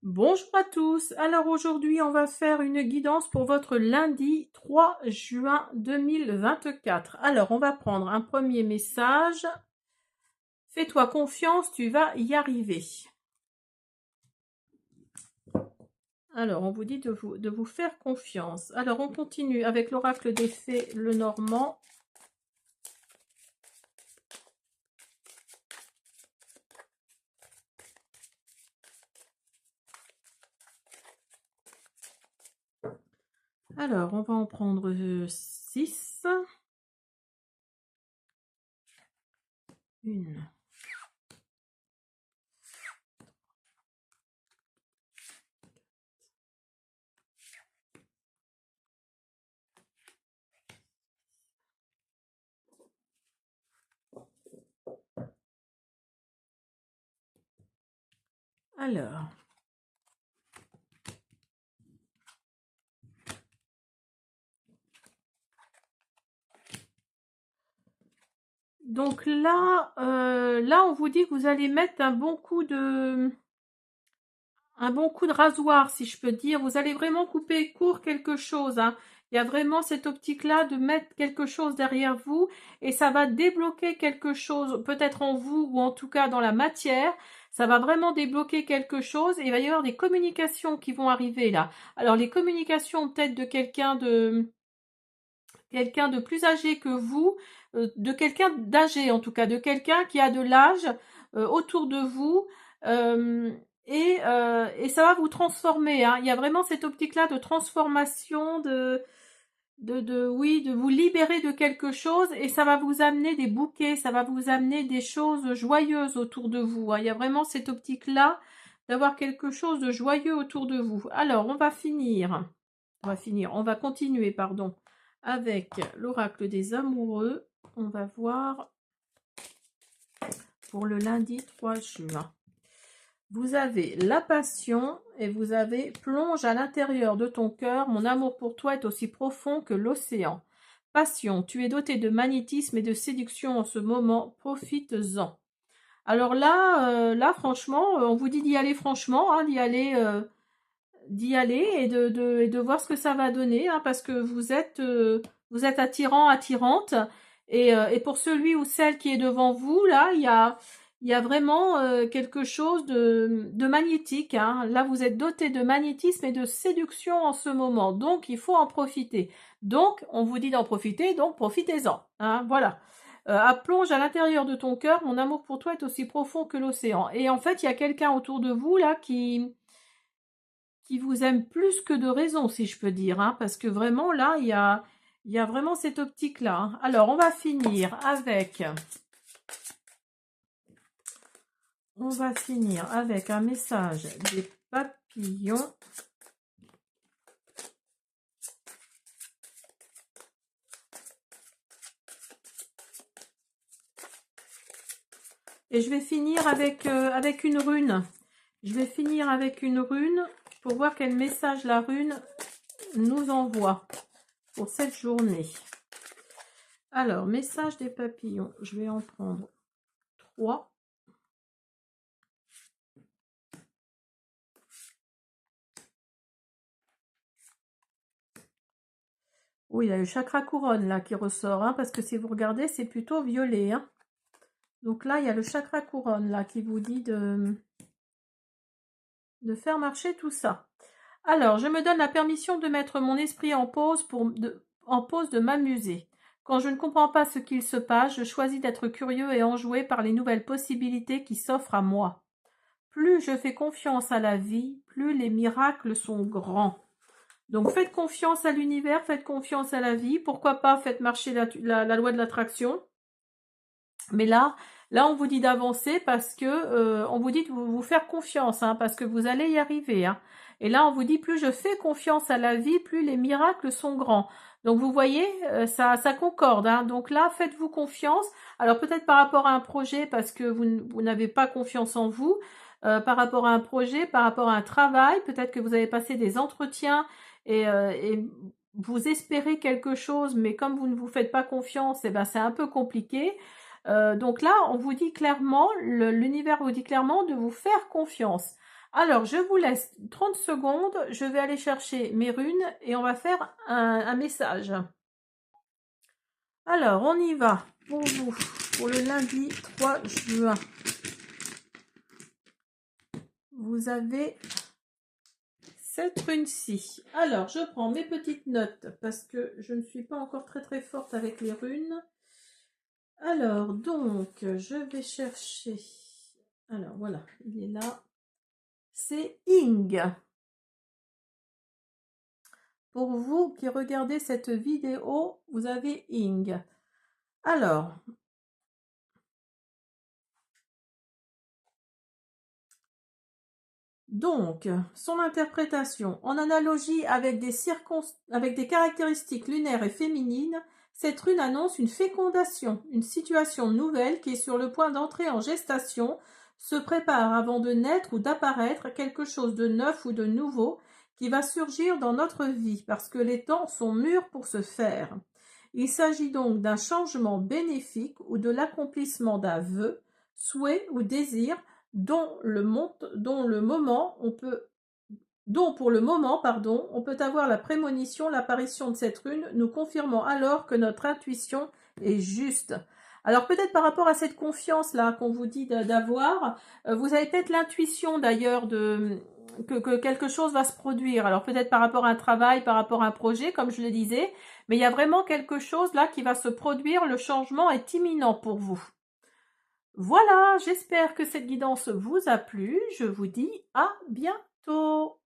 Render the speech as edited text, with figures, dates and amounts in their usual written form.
Bonjour à tous, alors aujourd'hui on va faire une guidance pour votre lundi 3 juin 2024. Alors on va prendre un premier message. Fais-toi confiance, tu vas y arriver. Alors on vous dit de vous faire confiance. Alors on continue avec l'oracle des fées, le Normand. Alors on va en prendre 6. Une. Alors. Donc là, là on vous dit que vous allez mettre un bon coup de rasoir, si je peux dire. Vous allez vraiment couper court quelque chose, hein. Il y a vraiment cette optique-là de mettre quelque chose derrière vous et ça va débloquer quelque chose, peut-être en vous ou en tout cas dans la matière. Ça va vraiment débloquer quelque chose et il va y avoir des communications qui vont arriver là. Alors les communications peut-être de quelqu'un de plus âgé que vous, de quelqu'un d'âgé en tout cas, de quelqu'un qui a de l'âge autour de vous. Et ça va vous transformer, hein. Il y a vraiment cette optique-là de transformation, oui, de vous libérer de quelque chose et ça va vous amener des bouquets, ça va vous amener des choses joyeuses autour de vous, hein. Il y a vraiment cette optique-là d'avoir quelque chose de joyeux autour de vous. Alors, on va continuer, pardon, avec l'oracle des amoureux. On va voir pour le lundi 3 juin. Vous avez la passion et vous avez plonge à l'intérieur de ton cœur. Mon amour pour toi est aussi profond que l'océan. Passion, tu es doté de magnétisme et de séduction en ce moment. Profites-en. Alors là, franchement, on vous dit d'y aller franchement, hein, d'y aller et de voir ce que ça va donner, hein, parce que vous êtes attirant, attirante. Et pour celui ou celle qui est devant vous, là, il y a vraiment quelque chose de magnétique, hein. Là, vous êtes doté de magnétisme et de séduction en ce moment. Donc, il faut en profiter. Donc, on vous dit d'en profiter, donc profitez-en, hein, voilà. Plonge à l'intérieur de ton cœur, mon amour pour toi est aussi profond que l'océan. Et en fait, il y a quelqu'un autour de vous, là, qui vous aime plus que de raison, si je peux dire, hein, parce que vraiment, là, il y a vraiment cette optique-là, hein. Alors, on va finir avec un message des papillons. Et je vais finir avec une rune. Je vais finir avec une rune pour voir quel message la rune nous envoie pour cette journée. Alors, message des papillons. Je vais en prendre 3. Oui, il y a le chakra couronne là qui ressort, hein, parce que si vous regardez, c'est plutôt violet, hein. Donc là, il y a le chakra couronne là qui vous dit de faire marcher tout ça. Alors, je me donne la permission de mettre mon esprit en pause de m'amuser. Quand je ne comprends pas ce qu'il se passe, je choisis d'être curieux et enjoué par les nouvelles possibilités qui s'offrent à moi. Plus je fais confiance à la vie, plus les miracles sont grands. Donc faites confiance à l'univers, faites confiance à la vie. Pourquoi pas faites marcher la loi de l'attraction. Mais là, on vous dit d'avancer parce que on vous dit de vous faire confiance, hein, parce que vous allez y arriver, hein. Et là, on vous dit plus je fais confiance à la vie, plus les miracles sont grands. Donc vous voyez, ça concorde, hein. Donc là, faites-vous confiance. Alors peut-être par rapport à un projet, parce que vous n'avez pas confiance en vous, par rapport à un projet, par rapport à un travail, peut-être que vous avez passé des entretiens et vous espérez quelque chose, mais comme vous ne vous faites pas confiance, eh ben c'est un peu compliqué. Donc là, on vous dit clairement, l'univers vous dit clairement de vous faire confiance. Alors, je vous laisse 30 secondes. Je vais aller chercher mes runes et on va faire un message. Alors, on y va pour vous, pour le lundi 3 juin. Vous avez cette rune-ci. Alors, je prends mes petites notes parce que je ne suis pas encore très forte avec les runes. Alors, donc, je vais chercher... Alors, voilà, il est là. C'est Ing. Pour vous qui regardez cette vidéo, vous avez Ing. Alors, donc, son interprétation, en analogie avec des caractéristiques lunaires et féminines, cette rune annonce une fécondation, une situation nouvelle qui est sur le point d'entrer en gestation, se prépare avant de naître ou d'apparaître quelque chose de neuf ou de nouveau qui va surgir dans notre vie, parce que les temps sont mûrs pour se faire. Il s'agit donc d'un changement bénéfique ou de l'accomplissement d'un vœu, souhait ou désir dont pour le moment, on peut avoir la prémonition, l'apparition de cette rune, nous confirmant alors que notre intuition est juste. Alors peut-être par rapport à cette confiance-là qu'on vous dit d'avoir, vous avez peut-être l'intuition d'ailleurs que quelque chose va se produire. Alors peut-être par rapport à un travail, par rapport à un projet, comme je le disais, mais il y a vraiment quelque chose là qui va se produire, le changement est imminent pour vous. Voilà, j'espère que cette guidance vous a plu. Je vous dis à bientôt.